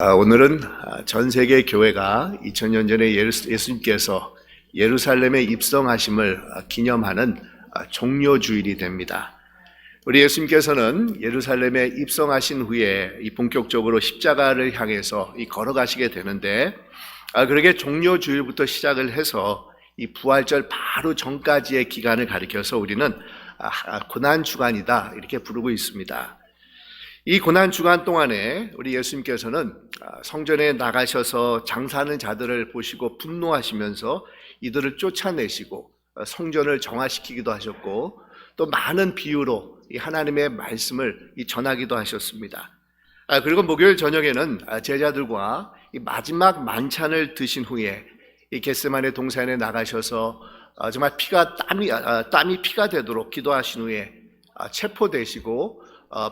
오늘은 전 세계 교회가 2000년 전에 예수님께서 예루살렘에 입성하심을 기념하는 종료주일이 됩니다. 우리 예수님께서는 예루살렘에 입성하신 후에 본격적으로 십자가를 향해서 걸어가시게 되는데, 그러게 종료주일부터 시작을 해서 이 부활절 바로 전까지의 기간을 가리켜서 우리는 고난주간이다 이렇게 부르고 있습니다. 이 고난주간 동안에 우리 예수님께서는 성전에 나가셔서 장사하는 자들을 보시고 분노하시면서 이들을 쫓아내시고 성전을 정화시키기도 하셨고, 또 많은 비유로 이 하나님의 말씀을 전하기도 하셨습니다. 그리고 목요일 저녁에는 제자들과 이 마지막 만찬을 드신 후에 이 겟세마네 동산에 나가셔서 정말 땀이 피가 되도록 기도하신 후에 체포되시고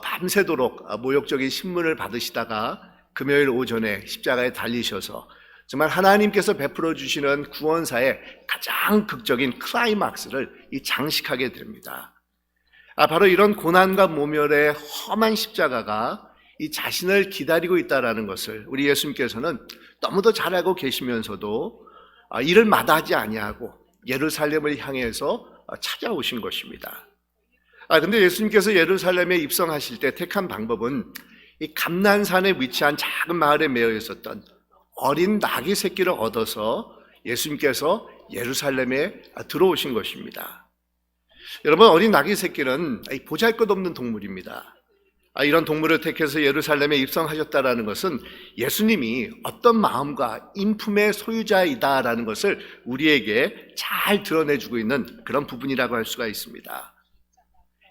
밤새도록 모욕적인 신문을 받으시다가 금요일 오전에 십자가에 달리셔서 정말 하나님께서 베풀어 주시는 구원사의 가장 극적인 클라이막스를 장식하게 됩니다. 바로 이런 고난과 모멸의 험한 십자가가 이 자신을 기다리고 있다는 것을 우리 예수님께서는 너무도 잘 알고 계시면서도 이를 마다하지 아니하고 예루살렘을 향해서 찾아오신 것입니다. 근데 예수님께서 예루살렘에 입성하실 때 택한 방법은 이 감난산에 위치한 작은 마을에 매여 있었던 어린 나귀 새끼를 얻어서 예수님께서 예루살렘에 들어오신 것입니다. 여러분, 어린 나귀 새끼는 보잘것없는 동물입니다. 이런 동물을 택해서 예루살렘에 입성하셨다는 것은 예수님이 어떤 마음과 인품의 소유자이다라는 것을 우리에게 잘 드러내주고 있는 그런 부분이라고 할 수가 있습니다.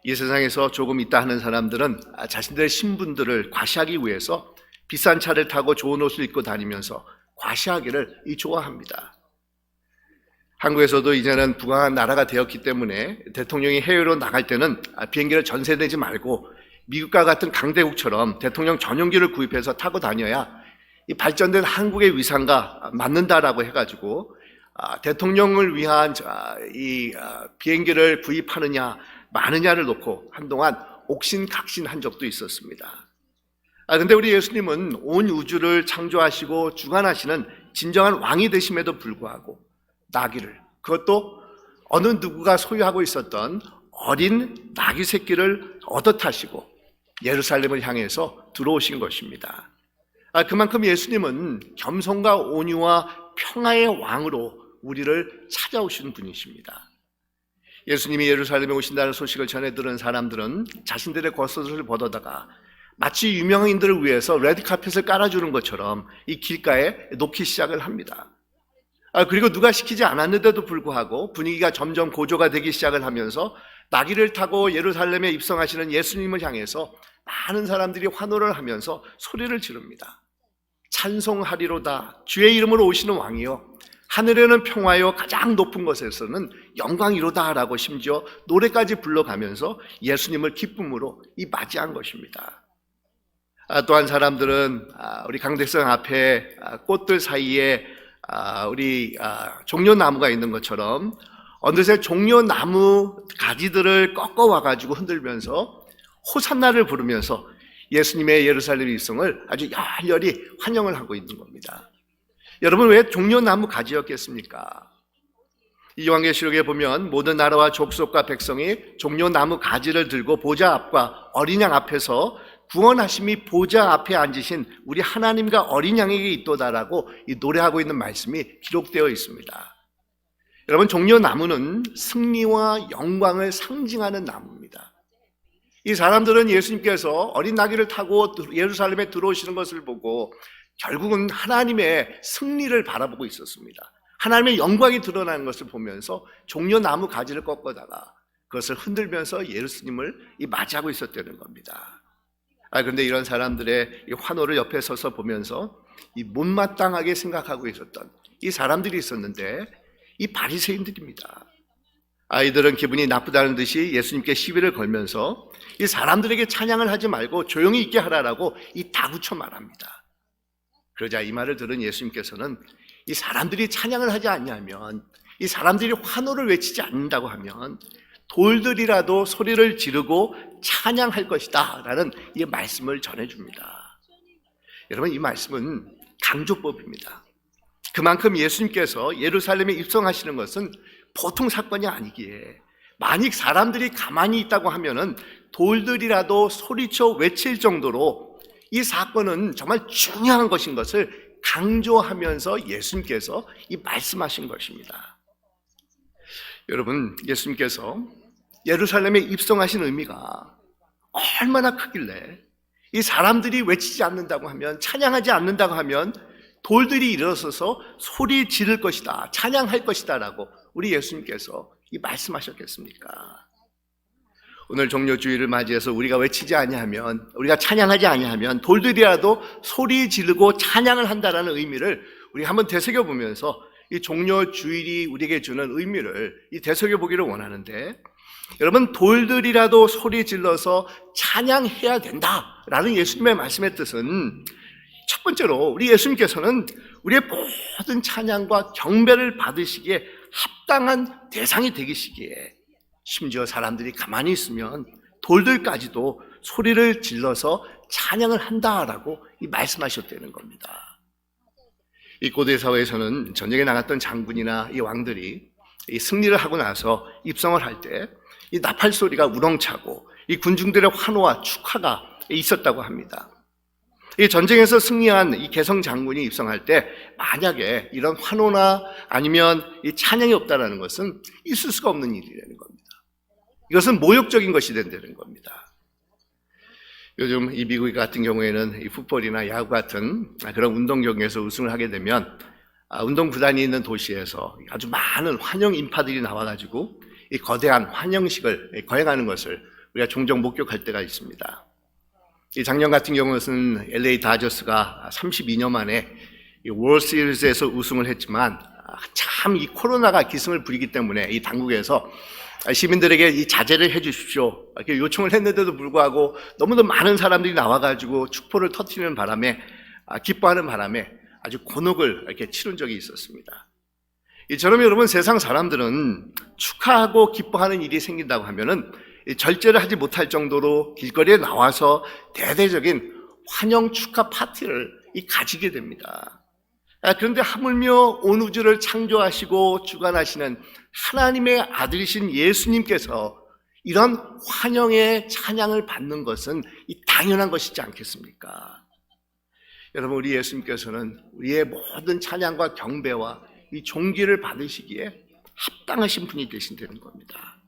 이 세상에서 조금 있다 하는 사람들은 자신들의 신분들을 과시하기 위해서 비싼 차를 타고 좋은 옷을 입고 다니면서 과시하기를 좋아합니다. 한국에서도 이제는 부강한 나라가 되었기 때문에 대통령이 해외로 나갈 때는 비행기를 전세내지 말고 미국과 같은 강대국처럼 대통령 전용기를 구입해서 타고 다녀야 이 발전된 한국의 위상과 맞는다라고 해가지고 대통령을 위한 이 비행기를 구입하느냐 마느냐를 놓고 한동안 옥신각신한 적도 있었습니다. 근데 우리 예수님은 온 우주를 창조하시고 주관하시는 진정한 왕이 되심에도 불구하고 나귀를, 그것도 어느 누구가 소유하고 있었던 어린 나귀 새끼를 얻어 타시고 예루살렘을 향해서 들어오신 것입니다. 그만큼 예수님은 겸손과 온유와 평화의 왕으로 우리를 찾아오시는 분이십니다. 예수님이 예루살렘에 오신다는 소식을 전해 들은 사람들은 자신들의 겉옷을 벗어다가 마치 유명인들을 위해서 레드카펫을 깔아주는 것처럼 이 길가에 놓기 시작을 합니다. 그리고 누가 시키지 않았는데도 불구하고 분위기가 점점 고조가 되기 시작을 하면서 나귀를 타고 예루살렘에 입성하시는 예수님을 향해서 많은 사람들이 환호를 하면서 소리를 지릅니다. 찬송하리로다, 주의 이름으로 오시는 왕이요, 하늘에는 평화요, 가장 높은 곳에서는 영광이로다 라고 심지어 노래까지 불러가면서 예수님을 기쁨으로 맞이한 것입니다. 또한 사람들은 우리 강대성 앞에 꽃들 사이에 우리 종려나무가 있는 것처럼 어느새 종려나무 가지들을 꺾어와가지고 흔들면서 호산나를 부르면서 예수님의 예루살렘 입성을 아주 열렬히 환영을 하고 있는 겁니다. 여러분, 왜 종려나무 가지였겠습니까? 이 요한계시록에 보면 모든 나라와 족속과 백성이 종려나무 가지를 들고 보좌 앞과 어린 양 앞에서 구원하심이 보좌 앞에 앉으신 우리 하나님과 어린 양에게 있도다라고 노래하고 있는 말씀이 기록되어 있습니다. 여러분, 종려나무는 승리와 영광을 상징하는 나무입니다. 이 사람들은 예수님께서 어린 나귀를 타고 예루살렘에 들어오시는 것을 보고 결국은 하나님의 승리를 바라보고 있었습니다. 하나님의 영광이 드러나는 것을 보면서 종려나무 가지를 꺾어다가 그것을 흔들면서 예수님을 맞이하고 있었다는 겁니다. 그런데 이런 사람들의 이 환호를 옆에 서서 보면서 이 못마땅하게 생각하고 있었던 이 사람들이 있었는데, 이 바리새인들입니다. 아이들은 기분이 나쁘다는 듯이 예수님께 시비를 걸면서 이 사람들에게 찬양을 하지 말고 조용히 있게 하라라고 다구쳐 말합니다. 그러자 이 말을 들은 예수님께서는 이 사람들이 찬양을 하지 않냐면, 이 사람들이 환호를 외치지 않는다고 하면 돌들이라도 소리를 지르고 찬양할 것이다 라는 이 말씀을 전해줍니다. 여러분, 이 말씀은 강조법입니다. 그만큼 예수님께서 예루살렘에 입성하시는 것은 보통 사건이 아니기에 만약 사람들이 가만히 있다고 하면은 돌들이라도 소리쳐 외칠 정도로 이 사건은 정말 중요한 것인 것을 강조하면서 예수님께서 이 말씀하신 것입니다. 여러분, 예수님께서 예루살렘에 입성하신 의미가 얼마나 크길래 이 사람들이 외치지 않는다고 하면, 찬양하지 않는다고 하면 돌들이 일어서서 소리 지를 것이다, 찬양할 것이다 라고 우리 예수님께서 이 말씀하셨겠습니까? 오늘 종료주의를 맞이해서 우리가 외치지 아니하면, 우리가 찬양하지 아니하면 돌들이라도 소리 지르고 찬양을 한다라는 의미를 우리가 한번 되새겨보면서 이 종료주일이 우리에게 주는 의미를 이 되새겨보기를 원하는데, 여러분, 돌들이라도 소리 질러서 찬양해야 된다라는 예수님의 말씀의 뜻은 첫 번째로 우리 예수님께서는 우리의 모든 찬양과 경배를 받으시기에 합당한 대상이 되시기에 심지어 사람들이 가만히 있으면 돌들까지도 소리를 질러서 찬양을 한다라고 이 말씀하셨다는 겁니다. 이 고대 사회에서는 전쟁에 나갔던 장군이나 이 왕들이 이 승리를 하고 나서 입성을 할 때 이 나팔 소리가 우렁차고 이 군중들의 환호와 축하가 있었다고 합니다. 이 전쟁에서 승리한 이 개성 장군이 입성할 때 만약에 이런 환호나 아니면 이 찬양이 없다라는 것은 있을 수가 없는 일이라는 겁니다. 이것은 모욕적인 것이 된다는 겁니다. 요즘 이 미국 같은 경우에는 이 풋볼이나 야구 같은 그런 운동 경기에서 우승을 하게 되면 운동 구단이 있는 도시에서 아주 많은 환영 인파들이 나와가지고 이 거대한 환영식을 거행하는 것을 우리가 종종 목격할 때가 있습니다. 이 작년 같은 경우는 LA 다저스가 32년 만에 이 월드 시리즈에서 우승을 했지만 참 이 코로나가 기승을 부리기 때문에 이 당국에서 시민들에게 이 자제를 해 주십시오 이렇게 요청을 했는데도 불구하고 너무도 많은 사람들이 나와가지고 축포를 터뜨리는 바람에 기뻐하는 바람에 아주 곤혹을 이렇게 치른 적이 있었습니다. 이처럼 여러분, 세상 사람들은 축하하고 기뻐하는 일이 생긴다고 하면은 절제를 하지 못할 정도로 길거리에 나와서 대대적인 환영 축하 파티를 가지게 됩니다. 그런데 하물며 온 우주를 창조하시고 주관하시는 하나님의 아들이신 예수님께서 이런 환영의 찬양을 받는 것은 당연한 것이지 않겠습니까? 여러분, 우리 예수님께서는 우리의 모든 찬양과 경배와 이 존귀를 받으시기에 합당하신 분이 되신다는 겁니다.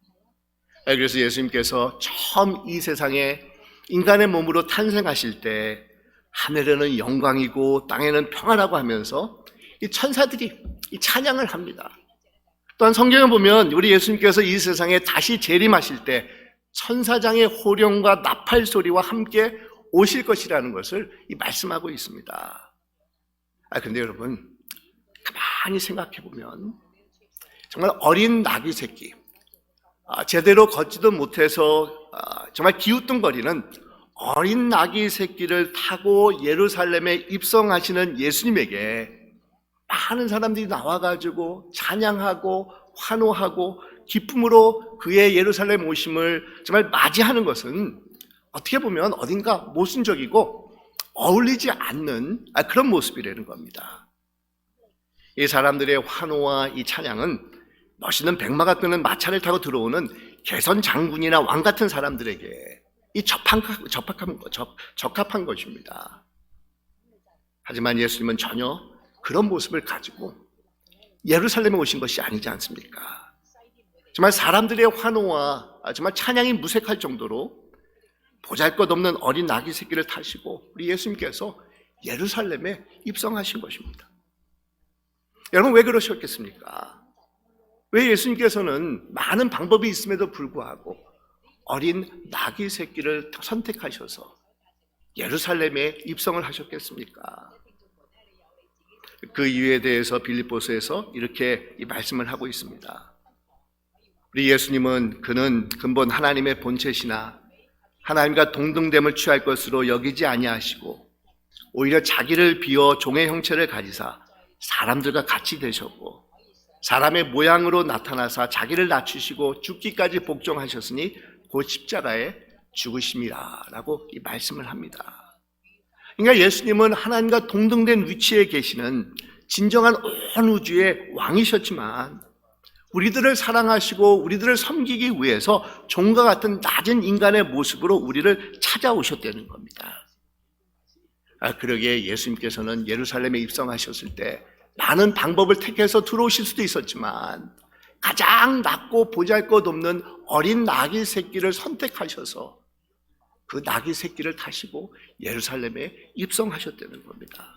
그래서 예수님께서 처음 이 세상에 인간의 몸으로 탄생하실 때 하늘에는 영광이고 땅에는 평화라고 하면서 이 천사들이 이 찬양을 합니다. 또한 성경에 보면 우리 예수님께서 이 세상에 다시 재림하실 때 천사장의 호령과 나팔 소리와 함께 오실 것이라는 것을 말씀하고 있습니다. 그런데 여러분, 가만히 생각해 보면 정말 어린 나귀 새끼, 제대로 걷지도 못해서 정말 기우뚱거리는 어린 나귀 새끼를 타고 예루살렘에 입성하시는 예수님에게 많은 사람들이 나와가지고 찬양하고 환호하고 기쁨으로 그의 예루살렘 오심을 정말 맞이하는 것은 어떻게 보면 어딘가 모순적이고 어울리지 않는 그런 모습이라는 겁니다. 이 사람들의 환호와 이 찬양은 멋있는 백마가 끄는 마차를 타고 들어오는 개선 장군이나 왕 같은 사람들에게 이 적합한 것입니다. 하지만 예수님은 전혀 그런 모습을 가지고 예루살렘에 오신 것이 아니지 않습니까? 정말 사람들의 환호와 정말 찬양이 무색할 정도로 보잘것없는 어린 나귀 새끼를 타시고 우리 예수님께서 예루살렘에 입성하신 것입니다. 여러분, 왜 그러셨겠습니까? 왜 예수님께서는 많은 방법이 있음에도 불구하고 어린 나귀 새끼를 선택하셔서 예루살렘에 입성을 하셨겠습니까? 그 이유에 대해서 빌립보서에서 이렇게 이 말씀을 하고 있습니다. 우리 예수님은 그는 근본 하나님의 본체시나 하나님과 동등됨을 취할 것으로 여기지 아니하시고 오히려 자기를 비워 종의 형체를 가지사 사람들과 같이 되셨고 사람의 모양으로 나타나사 자기를 낮추시고 죽기까지 복종하셨으니 곧 십자가에 죽으심이라 라고 이 말씀을 합니다. 그러니까 예수님은 하나님과 동등된 위치에 계시는 진정한 온 우주의 왕이셨지만 우리들을 사랑하시고 우리들을 섬기기 위해서 종과 같은 낮은 인간의 모습으로 우리를 찾아오셨다는 겁니다. 그러기에 예수님께서는 예루살렘에 입성하셨을 때 많은 방법을 택해서 들어오실 수도 있었지만 가장 낮고 보잘것없는 어린 나귀 새끼를 선택하셔서 그 나귀 새끼를 타시고 예루살렘에 입성하셨다는 겁니다.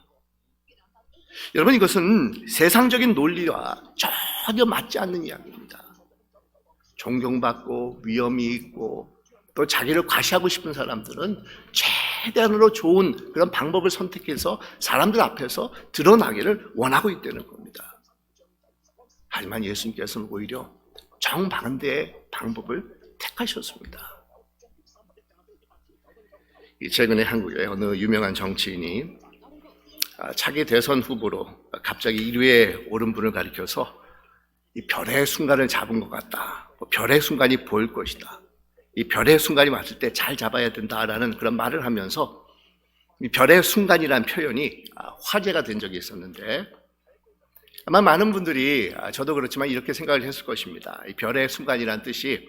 여러분, 이것은 세상적인 논리와 전혀 맞지 않는 이야기입니다. 존경받고 위엄이 있고 또 자기를 과시하고 싶은 사람들은 최대한으로 좋은 그런 방법을 선택해서 사람들 앞에서 드러나기를 원하고 있다는 겁니다. 하지만 예수님께서는 오히려 정반대의 방법을 택하셨습니다. 최근에 한국의 어느 유명한 정치인이 차기 대선 후보로 갑자기 1위에 오른 분을 가리켜서 이 별의 순간을 잡은 것 같다. 별의 순간이 보일 것이다. 이 별의 순간이 왔을 때 잘 잡아야 된다라는 그런 말을 하면서 이 별의 순간이라는 표현이 화제가 된 적이 있었는데 아마 많은 분들이 저도 그렇지만 이렇게 생각을 했을 것입니다. 이 별의 순간이라는 뜻이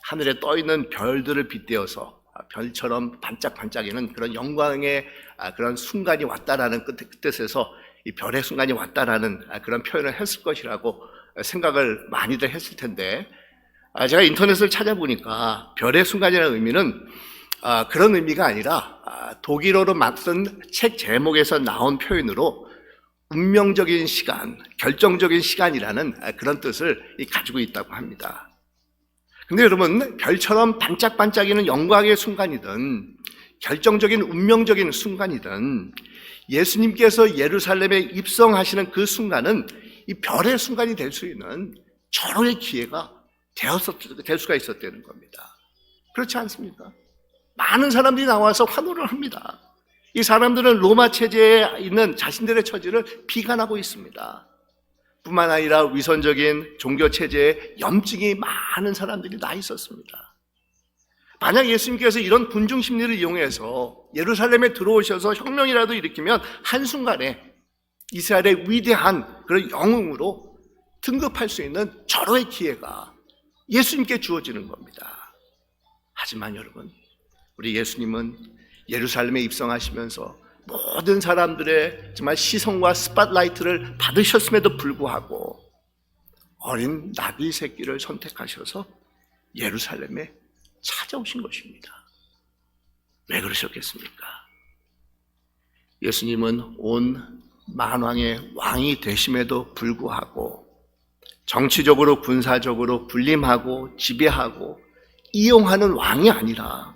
하늘에 떠 있는 별들을 빗대어서 별처럼 반짝반짝이는 그런 영광의 그런 순간이 왔다라는 뜻에서 이 별의 순간이 왔다라는 그런 표현을 했을 것이라고 생각을 많이들 했을 텐데 제가 인터넷을 찾아보니까 별의 순간이라는 의미는 그런 의미가 아니라 독일어로 맞선 책 제목에서 나온 표현으로 운명적인 시간, 결정적인 시간이라는 그런 뜻을 가지고 있다고 합니다. 근데 여러분, 별처럼 반짝반짝이는 영광의 순간이든 결정적인 운명적인 순간이든 예수님께서 예루살렘에 입성하시는 그 순간은 이 별의 순간이 될 수 있는 절호의 기회가 될 수가 있었다는 겁니다. 그렇지 않습니까? 많은 사람들이 나와서 환호를 합니다. 이 사람들은 로마 체제에 있는 자신들의 처지를 비관하고 있습니다. 뿐만 아니라 위선적인 종교 체제에 염증이 많은 사람들이 나 있었습니다. 만약 예수님께서 이런 군중 심리를 이용해서 예루살렘에 들어오셔서 혁명이라도 일으키면 한순간에 이스라엘의 위대한 그런 영웅으로 등극할 수 있는 절호의 기회가 예수님께 주어지는 겁니다. 하지만 여러분, 우리 예수님은 예루살렘에 입성하시면서 모든 사람들의 정말 시선과 스팟라이트를 받으셨음에도 불구하고 어린 나귀 새끼를 선택하셔서 예루살렘에 찾아오신 것입니다. 왜 그러셨겠습니까? 예수님은 온 만왕의 왕이 되심에도 불구하고 정치적으로 군사적으로 군림하고 지배하고 이용하는 왕이 아니라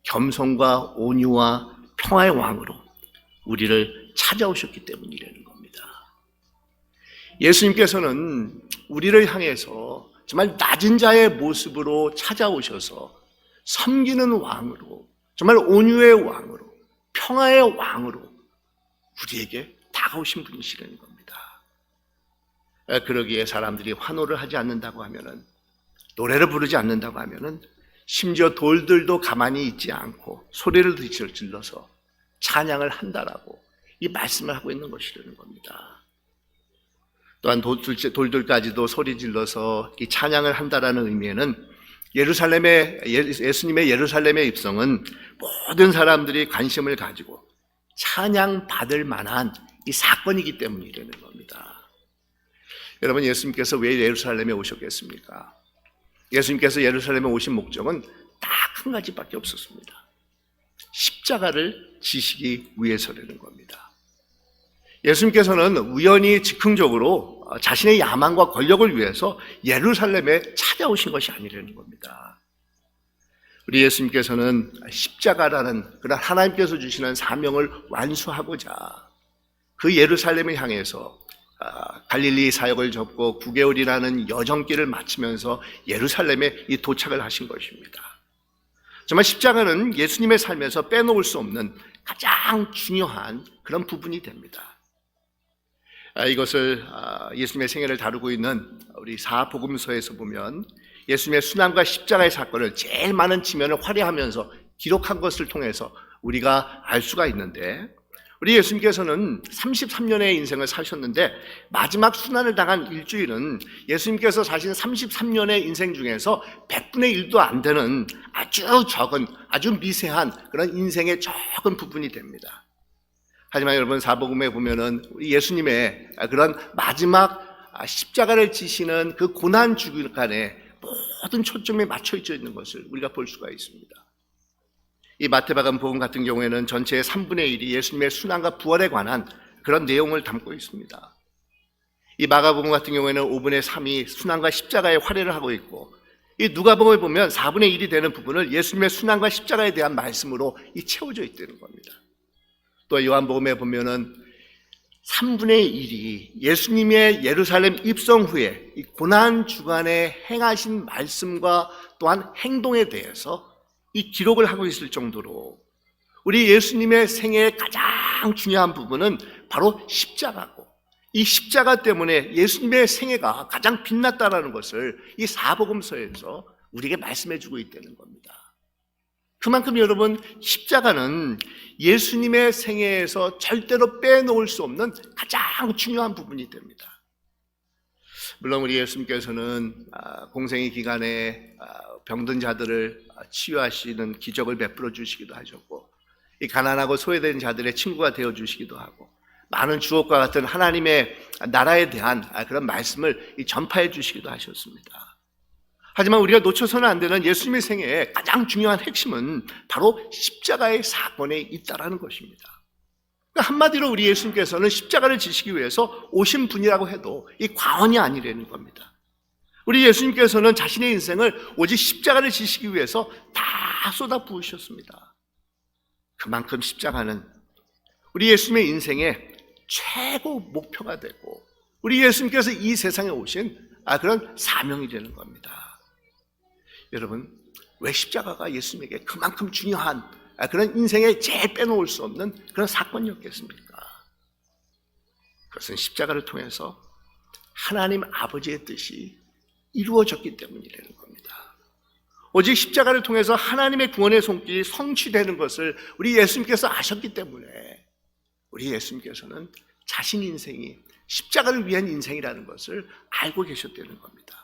겸손과 온유와 평화의 왕으로 우리를 찾아오셨기 때문이라는 겁니다. 예수님께서는 우리를 향해서 정말 낮은 자의 모습으로 찾아오셔서 섬기는 왕으로, 정말 온유의 왕으로, 평화의 왕으로 우리에게 다가오신 분이시라는 겁니다. 그러기에 사람들이 환호를 하지 않는다고 하면은, 노래를 부르지 않는다고 하면은 심지어 돌들도 가만히 있지 않고 소리를 질러서 찬양을 한다라고 이 말씀을 하고 있는 것이라는 겁니다. 또한 돌들까지도 소리 질러서 이 찬양을 한다라는 의미에는 예수님의 예루살렘의 입성은 모든 사람들이 관심을 가지고 찬양 받을 만한 이 사건이기 때문이라는 겁니다. 여러분, 예수님께서 왜 예루살렘에 오셨겠습니까? 예수님께서 예루살렘에 오신 목적은 딱 한 가지밖에 없었습니다. 십자가를 지시기 위해서라는 겁니다. 예수님께서는 우연히 즉흥적으로 자신의 야망과 권력을 위해서 예루살렘에 찾아오신 것이 아니라는 겁니다. 우리 예수님께서는 십자가라는 그런 하나님께서 주시는 사명을 완수하고자 그 예루살렘을 향해서 갈릴리 사역을 접고 9개월이라는 여정길을 마치면서 예루살렘에 도착을 하신 것입니다. 정말 십자가는 예수님의 삶에서 빼놓을 수 없는 가장 중요한 그런 부분이 됩니다. 이것을 예수님의 생애를 다루고 있는 우리 사복음서에서 보면 예수님의 순환과 십자가의 사건을 제일 많은 지면을 활용하면서 기록한 것을 통해서 우리가 알 수가 있는데, 우리 예수님께서는 33년의 인생을 사셨는데 마지막 순환을 당한 일주일은 예수님께서 사신 33년의 인생 중에서 100분의 1도 안 되는 아주 적은, 아주 미세한 그런 인생의 적은 부분이 됩니다. 하지만 여러분, 사복음에 보면은 우리 예수님의 그런 마지막 십자가를 지시는 그 고난 주간에 모든 초점이 맞춰져 있는 것을 우리가 볼 수가 있습니다. 이 마태복음 복음 같은 경우에는 전체의 3분의 1이 예수님의 순환과 부활에 관한 그런 내용을 담고 있습니다. 이 마가복음 같은 경우에는 5분의 3이 순환과 십자가의 활약을 하고 있고, 이 누가복음을 보면 4분의 1이 되는 부분을 예수님의 순환과 십자가에 대한 말씀으로 채워져 있다는 겁니다. 또 요한복음에 보면은 3분의 1이 예수님의 예루살렘 입성 후에 이 고난 주간에 행하신 말씀과 또한 행동에 대해서 이 기록을 하고 있을 정도로 우리 예수님의 생애의 가장 중요한 부분은 바로 십자가고, 이 십자가 때문에 예수님의 생애가 가장 빛났다라는 것을 이 사복음서에서 우리에게 말씀해 주고 있다는 겁니다. 그만큼 여러분, 십자가는 예수님의 생애에서 절대로 빼놓을 수 없는 가장 중요한 부분이 됩니다. 물론 우리 예수님께서는 공생의 기간에 병든 자들을 치유하시는 기적을 베풀어 주시기도 하셨고, 이 가난하고 소외된 자들의 친구가 되어 주시기도 하고, 많은 주옥과 같은 하나님의 나라에 대한 그런 말씀을 전파해 주시기도 하셨습니다. 하지만 우리가 놓쳐서는 안 되는 예수님의 생애의 가장 중요한 핵심은 바로 십자가의 사건에 있다라는 것입니다. 한마디로 우리 예수님께서는 십자가를 지시기 위해서 오신 분이라고 해도 이 과언이 아니라는 겁니다. 우리 예수님께서는 자신의 인생을 오직 십자가를 지시기 위해서 다 쏟아 부으셨습니다. 그만큼 십자가는 우리 예수님의 인생의 최고 목표가 되고, 우리 예수님께서 이 세상에 오신 그런 사명이 되는 겁니다. 여러분, 왜 십자가가 예수님에게 그만큼 중요한 그런 인생에 제일 빼놓을 수 없는 그런 사건이었겠습니까? 그것은 십자가를 통해서 하나님 아버지의 뜻이 이루어졌기 때문이라는 겁니다. 오직 십자가를 통해서 하나님의 구원의 손길이 성취되는 것을 우리 예수님께서 아셨기 때문에 우리 예수님께서는 자신 인생이 십자가를 위한 인생이라는 것을 알고 계셨다는 겁니다.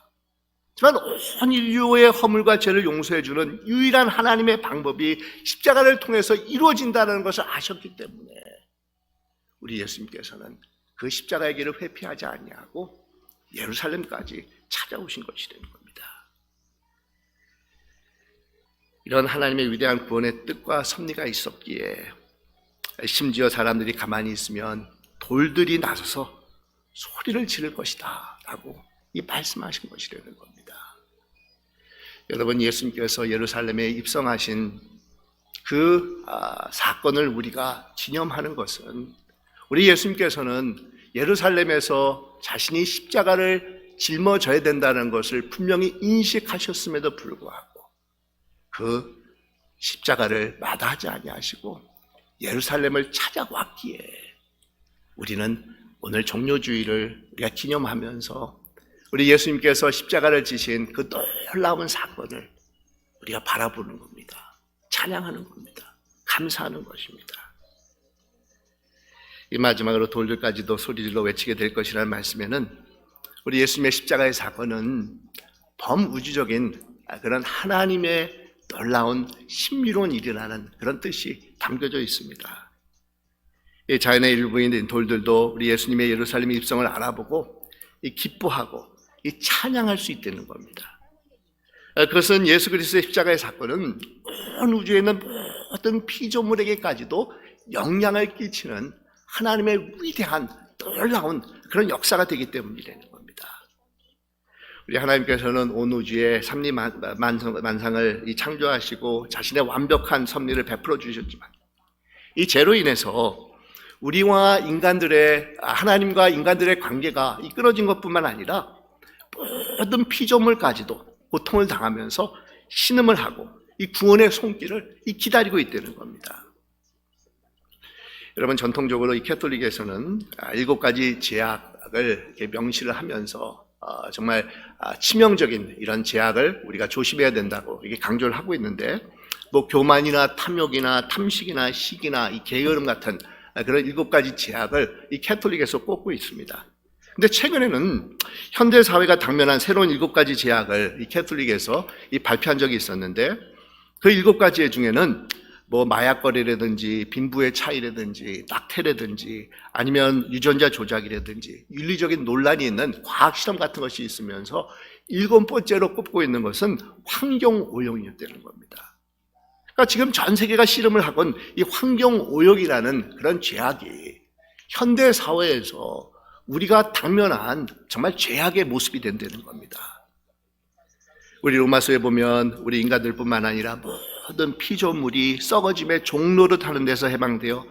하지만 온 인류의 허물과 죄를 용서해주는 유일한 하나님의 방법이 십자가를 통해서 이루어진다는 것을 아셨기 때문에 우리 예수님께서는 그 십자가의 길을 회피하지 아니하고 예루살렘까지 찾아오신 것이 되는 겁니다. 이런 하나님의 위대한 구원의 뜻과 섭리가 있었기에 심지어 사람들이 가만히 있으면 돌들이 나서서 소리를 지를 것이다 라고 이 말씀하신 것이라는 겁니다. 여러분, 예수님께서 예루살렘에 입성하신 그 사건을 우리가 기념하는 것은, 우리 예수님께서는 예루살렘에서 자신이 십자가를 짊어져야 된다는 것을 분명히 인식하셨음에도 불구하고 그 십자가를 마다하지 아니하시고 예루살렘을 찾아왔기에 우리는 오늘 종료주의를 우리가 기념하면서 우리 예수님께서 십자가를 지신 그 놀라운 사건을 우리가 바라보는 겁니다. 찬양하는 겁니다. 감사하는 것입니다. 이 마지막으로 돌들까지도 소리질러 외치게 될 것이라는 말씀에는 우리 예수님의 십자가의 사건은 범우주적인 그런 하나님의 놀라운 신비로운 일이라는 그런 뜻이 담겨져 있습니다. 이 자연의 일부인 돌들도 우리 예수님의 예루살렘 입성을 알아보고 기뻐하고 이 찬양할 수 있다는 겁니다. 그것은 예수 그리스도의 십자가의 사건은 온 우주에 있는 모든 피조물에게까지도 영향을 끼치는 하나님의 위대한 놀라운 그런 역사가 되기 때문이라는 겁니다. 우리 하나님께서는 온 우주의 삼리만상을 창조하시고 자신의 완벽한 섭리를 베풀어 주셨지만 이 죄로 인해서 우리와 인간들의, 하나님과 인간들의 관계가 끊어진 것뿐만 아니라 모든 피조물까지도 고통을 당하면서 신음을 하고 이 구원의 손길을 기다리고 있다는 겁니다. 여러분, 전통적으로 이 캐톨릭에서는 7가지 제약을 이렇게 명시를 하면서 정말 치명적인 이런 제약을 우리가 조심해야 된다고 이게 강조를 하고 있는데, 뭐 교만이나 탐욕이나 탐식이나 시기나 이 게으름 같은 그런 7가지 제약을 이 캐톨릭에서 꼽고 있습니다. 근데 최근에는 현대 사회가 당면한 새로운 7가지 제약을 이 캐톨릭에서 발표한 적이 있었는데, 그 7가지 중에는 뭐 마약거래라든지 빈부의 차이라든지 낙태라든지 아니면 유전자 조작이라든지 윤리적인 논란이 있는 과학 실험 같은 것이 있으면서 7번째로 꼽고 있는 것은 환경 오염이었다는 겁니다. 그러니까 지금 전 세계가 씨름을 하건 이 환경 오염이라는 그런 죄악이 현대 사회에서 우리가 당면한 정말 죄악의 모습이 된다는 겁니다. 우리 로마서에 보면 우리 인간들뿐만 아니라 모든 피조물이 썩어짐의 종로를 타는 데서 해방되어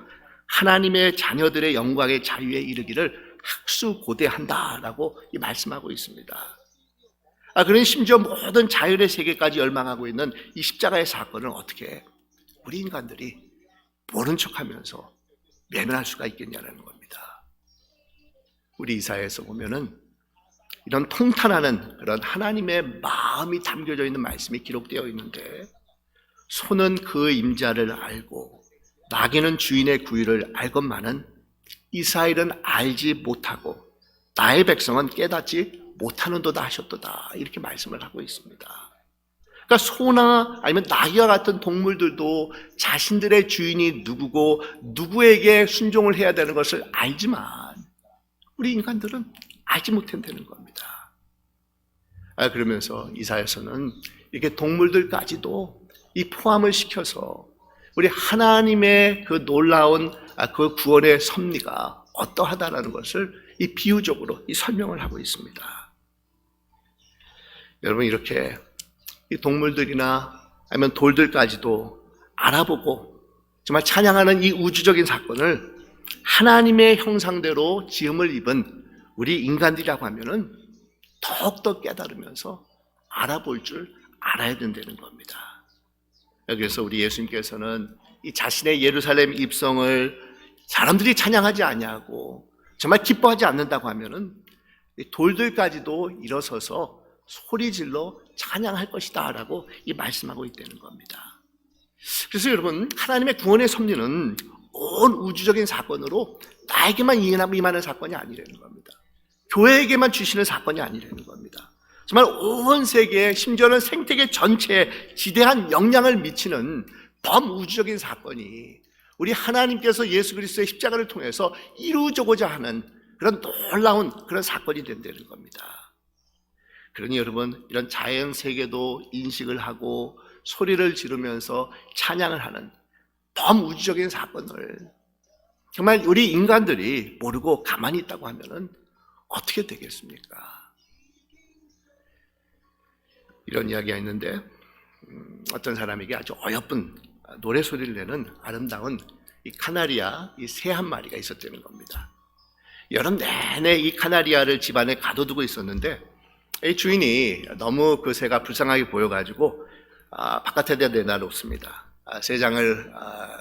하나님의 자녀들의 영광의 자유에 이르기를 학수고대한다라고 말씀하고 있습니다. 그러니 심지어 모든 자연의 세계까지 열망하고 있는 이 십자가의 사건을 어떻게 우리 인간들이 모른 척하면서 외면할 수가 있겠냐는 겁니다. 우리 이사야에서 보면은 이런 통탄하는 그런 하나님의 마음이 담겨져 있는 말씀이 기록되어 있는데, 소는 그 임자를 알고 나귀는 주인의 구유를 알건만은 이스라엘은 알지 못하고 나의 백성은 깨닫지 못하는도다 하셨도다, 이렇게 말씀을 하고 있습니다. 그러니까 소나 아니면 나귀와 같은 동물들도 자신들의 주인이 누구고 누구에게 순종을 해야 되는 것을 알지만 우리 인간들은 알지 못한다는 겁니다. 그러면서 이사야서는 이렇게 동물들까지도 이 포함을 시켜서 우리 하나님의 그 놀라운 그 구원의 섭리가 어떠하다라는 것을 이 비유적으로 이 설명을 하고 있습니다. 여러분, 이렇게 이 동물들이나 아니면 돌들까지도 알아보고 정말 찬양하는 이 우주적인 사건을 하나님의 형상대로 지음을 입은 우리 인간들이라고 하면은 더욱더 깨달으면서 알아볼 줄 알아야 된다는 겁니다. 그래서 우리 예수님께서는 이 자신의 예루살렘 입성을 사람들이 찬양하지 아니하고 정말 기뻐하지 않는다고 하면은 돌들까지도 일어서서 소리질러 찬양할 것이다 라고 말씀하고 있다는 겁니다. 그래서 여러분, 하나님의 구원의 섭리는 온 우주적인 사건으로 나에게만 임하는 사건이 아니라는 겁니다. 교회에게만 주시는 사건이 아니라는 겁니다. 정말 온 세계에, 심지어는 생태계 전체에 지대한 영향을 미치는 범우주적인 사건이 우리 하나님께서 예수 그리스도의 십자가를 통해서 이루어지고자 하는 그런 놀라운 그런 사건이 된다는 겁니다. 그러니 여러분, 이런 자연 세계도 인식을 하고 소리를 지르면서 찬양을 하는 범우주적인 사건을 정말 우리 인간들이 모르고 가만히 있다고 하면은 어떻게 되겠습니까? 이런 이야기가 있는데, 어떤 사람에게 아주 어여쁜 노래 소리를 내는 아름다운 이 카나리아 이 새 한 마리가 있었다는 겁니다. 여름 내내 이 카나리아를 집안에 가둬두고 있었는데, 이 주인이 너무 그 새가 불쌍하게 보여가지고 바깥에다 내놔놓습니다. 세 장을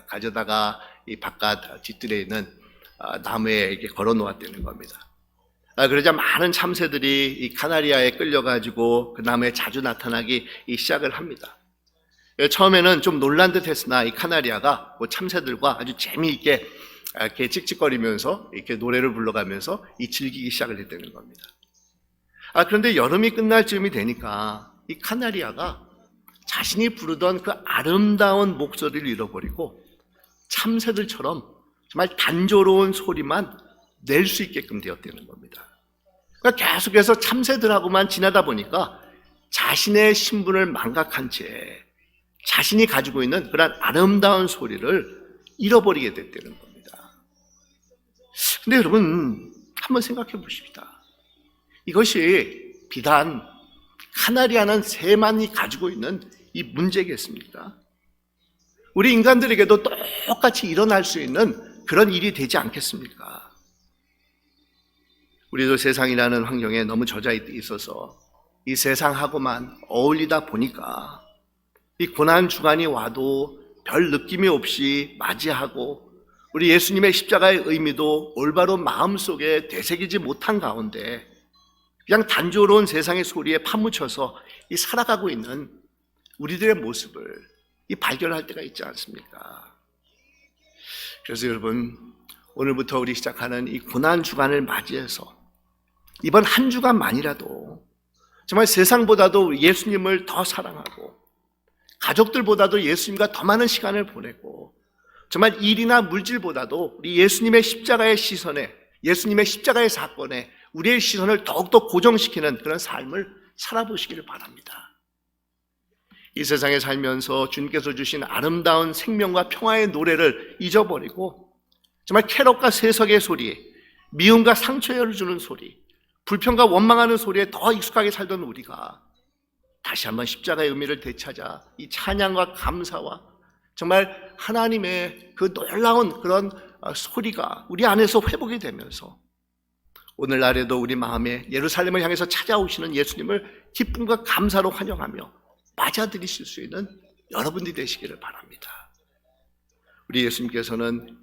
가져다가 이 바깥 뒷뜰에 있는 나무에 이렇게 걸어 놓았다는 겁니다. 그러자 많은 참새들이 이 카나리아에 끌려가지고 그 나무에 자주 나타나기 시작을 합니다. 처음에는 좀 놀란 듯 했으나 이 카나리아가 그 참새들과 아주 재미있게 이렇게 찍찍거리면서 이렇게 노래를 불러가면서 즐기기 시작을 했다는 겁니다. 그런데 여름이 끝날 즈음이 되니까 이 카나리아가 자신이 부르던 그 아름다운 목소리를 잃어버리고 참새들처럼 정말 단조로운 소리만 낼 수 있게끔 되었다는 겁니다. 그러니까 계속해서 참새들하고만 지나다 보니까 자신의 신분을 망각한 채 자신이 가지고 있는 그런 아름다운 소리를 잃어버리게 됐다는 겁니다. 근데 여러분, 한번 생각해 보십시다. 이것이 비단 카나리아는 새만이 가지고 있는 이 문제겠습니까? 우리 인간들에게도 똑같이 일어날 수 있는 그런 일이 되지 않겠습니까? 우리도 세상이라는 환경에 너무 젖어 있어서 이 세상하고만 어울리다 보니까 이 고난 주간이 와도 별 느낌이 없이 맞이하고 우리 예수님의 십자가의 의미도 올바로 마음속에 되새기지 못한 가운데 그냥 단조로운 세상의 소리에 파묻혀서 살아가고 있는 우리들의 모습을 이 발견할 때가 있지 않습니까? 그래서 여러분, 오늘부터 우리 시작하는 이 고난 주간을 맞이해서 이번 한 주간만이라도 정말 세상보다도 예수님을 더 사랑하고 가족들보다도 예수님과 더 많은 시간을 보내고 정말 일이나 물질보다도 우리 예수님의 십자가의 시선에, 예수님의 십자가의 사건에 우리의 시선을 더욱더 고정시키는 그런 삶을 살아보시기를 바랍니다. 이 세상에 살면서 주님께서 주신 아름다운 생명과 평화의 노래를 잊어버리고 정말 쾌락과 세석의 소리, 미움과 상처를 주는 소리, 불평과 원망하는 소리에 더 익숙하게 살던 우리가 다시 한번 십자가의 의미를 되찾아 이 찬양과 감사와 정말 하나님의 그 놀라운 그런 소리가 우리 안에서 회복이 되면서 오늘날에도 우리 마음에 예루살렘을 향해서 찾아오시는 예수님을 기쁨과 감사로 환영하며 맞아들이실 수 있는 여러분들이 되시기를 바랍니다. 우리 예수님께서는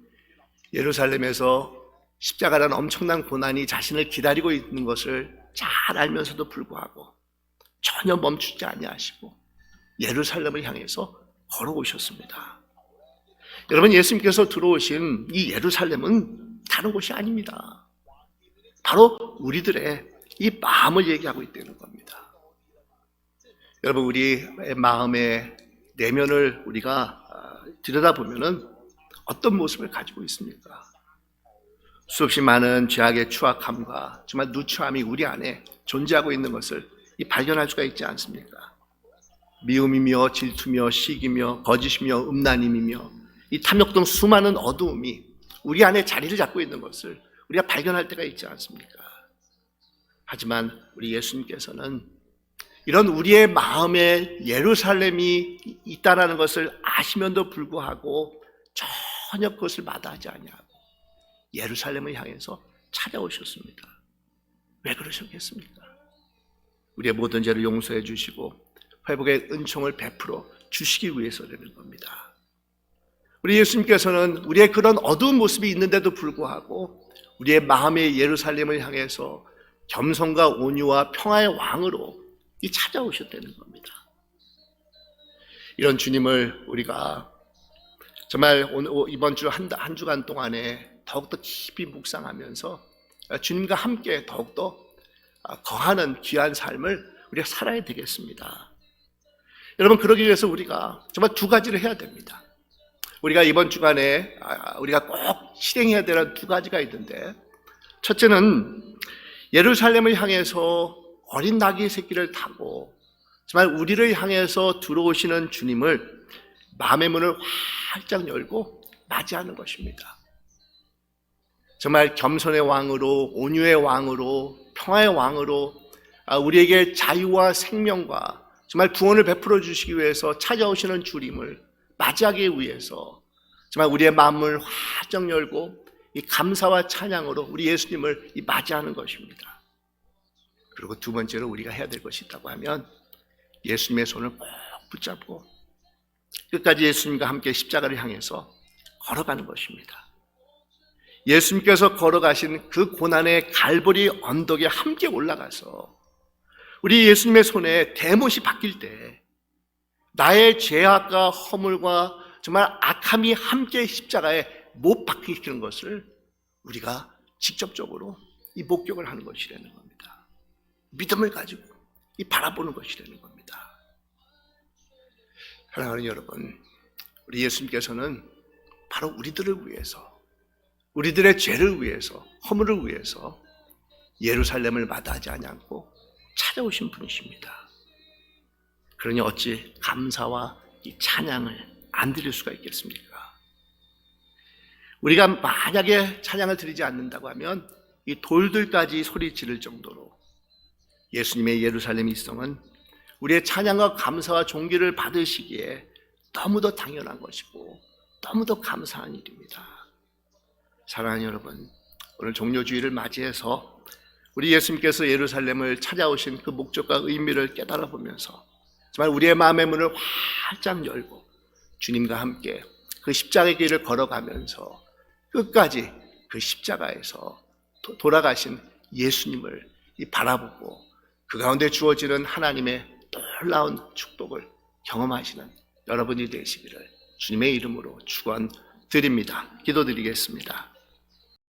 예루살렘에서 십자가라는 엄청난 고난이 자신을 기다리고 있는 것을 잘 알면서도 불구하고 전혀 멈추지 아니하시고 예루살렘을 향해서 걸어오셨습니다. 여러분, 예수님께서 들어오신 이 예루살렘은 다른 곳이 아닙니다. 바로 우리들의 이 마음을 얘기하고 있다는 겁니다. 여러분, 우리 마음의 내면을 우리가 들여다보면은 어떤 모습을 가지고 있습니까? 수없이 많은 죄악의 추악함과 정말 누추함이 우리 안에 존재하고 있는 것을 발견할 수가 있지 않습니까? 미움이며 질투며 시기며 거짓이며 음란임이며 이 탐욕 등 수많은 어두움이 우리 안에 자리를 잡고 있는 것을 우리가 발견할 때가 있지 않습니까? 하지만 우리 예수님께서는 이런 우리의 마음에 예루살렘이 있다는 것을 아시면도 불구하고 전혀 그것을 마다하지 아니하고 예루살렘을 향해서 찾아오셨습니다. 왜 그러셨겠습니까? 우리의 모든 죄를 용서해 주시고 회복의 은총을 베풀어 주시기 위해서라는 겁니다. 우리 예수님께서는 우리의 그런 어두운 모습이 있는데도 불구하고 우리의 마음의 예루살렘을 향해서 겸손과 온유와 평화의 왕으로 찾아오셨다는 겁니다. 이런 주님을 우리가 정말 이번 주 한 주간 동안에 더욱더 깊이 묵상하면서 주님과 함께 더욱더 거하는 귀한 삶을 우리가 살아야 되겠습니다. 여러분, 그러기 위해서 우리가 정말 두 가지를 해야 됩니다. 우리가 이번 주간에 우리가 꼭 실행해야 되는 두 가지가 있는데, 첫째는 예루살렘을 향해서 어린 나귀 새끼를 타고 정말 우리를 향해서 들어오시는 주님을 마음의 문을 활짝 열고 맞이하는 것입니다. 정말 겸손의 왕으로, 온유의 왕으로, 평화의 왕으로 우리에게 자유와 생명과 정말 구원을 베풀어 주시기 위해서 찾아오시는 주님을 맞이하기 위해서 정말 우리의 마음을 활짝 열고 이 감사와 찬양으로 우리 예수님을 맞이하는 것입니다. 그리고 두 번째로 우리가 해야 될 것이 있다고 하면 예수님의 손을 꼭 붙잡고 끝까지 예수님과 함께 십자가를 향해서 걸어가는 것입니다. 예수님께서 걸어가신 그 고난의 갈보리 언덕에 함께 올라가서 우리 예수님의 손에 대못이 박힐 때 나의 죄악과 허물과 정말 악함이 함께 십자가에 못 박히는 것을 우리가 직접적으로 이 목격을 하는 것이라는 겁니다. 믿음을 가지고 이 바라보는 것이라는 겁니다. 사랑하는 여러분, 우리 예수님께서는 바로 우리들을 위해서, 우리들의 죄를 위해서, 허물을 위해서 예루살렘을 마다하지 않고 찾아오신 분이십니다. 그러니 어찌 감사와 이 찬양을 안 드릴 수가 있겠습니까? 우리가 만약에 찬양을 드리지 않는다고 하면 이 돌들까지 소리 지를 정도로 예수님의 예루살렘 입성은 우리의 찬양과 감사와 존귀를 받으시기에 너무도 당연한 것이고 너무도 감사한 일입니다. 사랑하는 여러분, 오늘 종료주의를 맞이해서 우리 예수님께서 예루살렘을 찾아오신 그 목적과 의미를 깨달아 보면서 정말 우리의 마음의 문을 활짝 열고 주님과 함께 그 십자가의 길을 걸어가면서 끝까지 그 십자가에서 돌아가신 예수님을 바라보고 그 가운데 주어지는 하나님의 놀라운 축복을 경험하시는 여러분이 되시기를 주님의 이름으로 축원드립니다. 기도드리겠습니다.